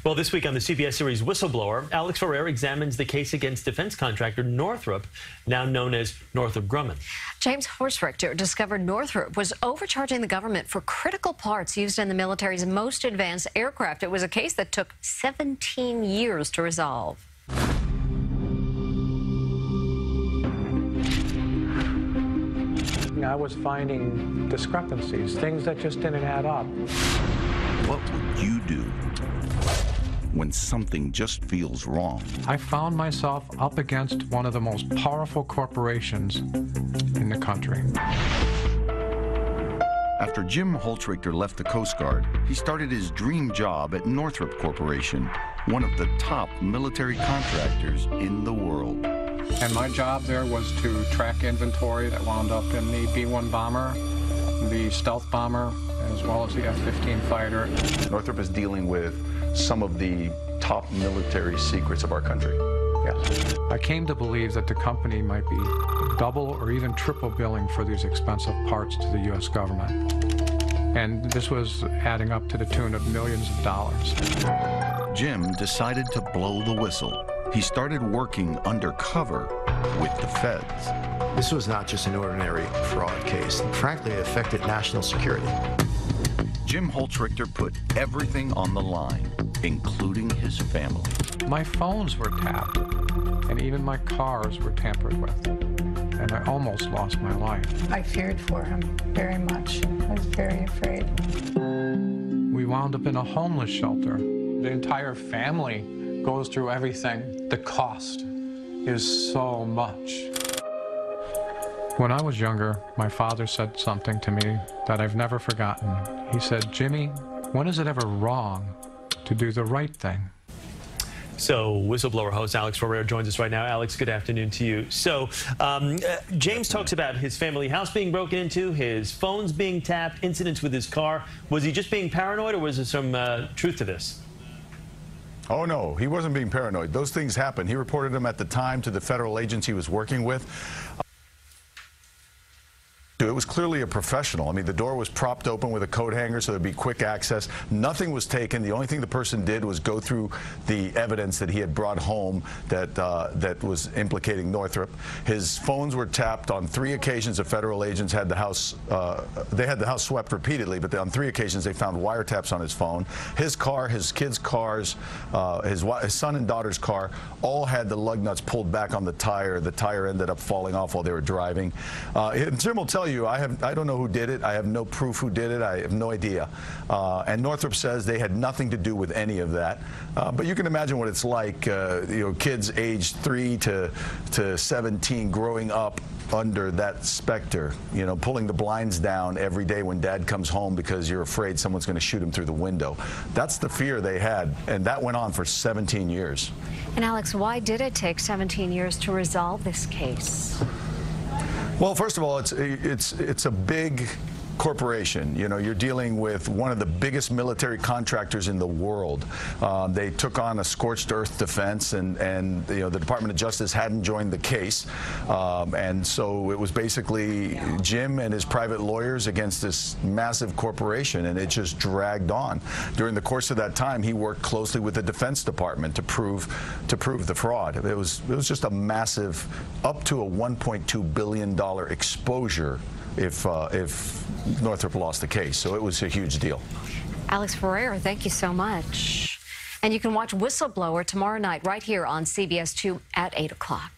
Well, this week on the CBS series Whistleblower, Alex Ferrer examines the case against defense contractor Northrop, now known as Northrop Grumman. James Holzrichter discovered Northrop was overcharging the government for critical parts used in the military's most advanced aircraft. It was a case that took 17 years to resolve. I was finding discrepancies, things that just didn't add up. What would you do when something just feels wrong? I found myself up against one of the most powerful corporations in the country. After Jim Holzrichter left the Coast Guard, he started his dream job at Northrop Corporation, one of the top military contractors in the world. And my job there was to track inventory that wound up in the B-1 bomber, the stealth bomber, as well as the F-15 fighter. Northrop is dealing with some of the top military secrets of our country. Yes. I came to believe that the company might be double or even triple billing for these expensive parts to the U.S. government. And this was adding up to the tune of millions of dollars. Jim decided to blow the whistle. He started working undercover with the feds. This was not just an ordinary fraud case. Frankly, it affected national security. Jim Holzrichter put everything on the line, including his family. My phones were tapped, and even my cars were tampered with. And I almost lost my life. I feared for him very much. I was very afraid. We wound up in a homeless shelter. The entire family goes through everything. The cost is so much. When I was younger, my father said something to me that I've never forgotten. He said, "Jimmy, when is it ever wrong to do the right thing?" So, whistleblower host Alex Ferrer joins us right now. Alex, good afternoon to you. So, James talks about his family house being broken into, his phones being tapped, incidents with his car. Was he just being paranoid, or was there some truth to this? Oh, no, he wasn't being paranoid. Those things happened. He reported them at the time to the federal agency he was working with. It was clearly a professional. I mean, the door was propped open with a coat hanger so there'd be quick access. Nothing was taken. The only thing the person did was go through the evidence that he had brought home that was implicating Northrop. His phones were tapped on 3 occasions. The federal agents had the house. They had the house swept repeatedly, but on 3 occasions they found wiretaps on his phone. His car, his kids' cars, his son and daughter's car, all had the lug nuts pulled back on the tire. The tire ended up falling off while they were driving. Jim will tell you, I don't know who did it. I have no proof who did it. I have no idea. And Northrop says they had nothing to do with any of that. But you can imagine what it's like, kids aged 3 to 17 growing up under that specter, pulling the blinds down every day when dad comes home because you're afraid someone's going to shoot him through the window. That's the fear they had, and that went on for 17 years. And Alex, why did it take 17 years to resolve this case? Well, first of all, it's a big corporation. You're dealing with one of the biggest military contractors in the world. They took on a scorched earth defense, and the Department of Justice hadn't joined the case, and so it was basically Jim and his private lawyers against this massive corporation, and it just dragged on. During the course of that time, he worked closely with the Defense Department to prove the fraud. It was just a massive, up to a $1.2 billion exposure if Northrop lost the case. So it was a huge deal. Alex Ferrer, thank you so much. And you can watch Whistleblower tomorrow night right here on CBS 2 at 8 o'clock.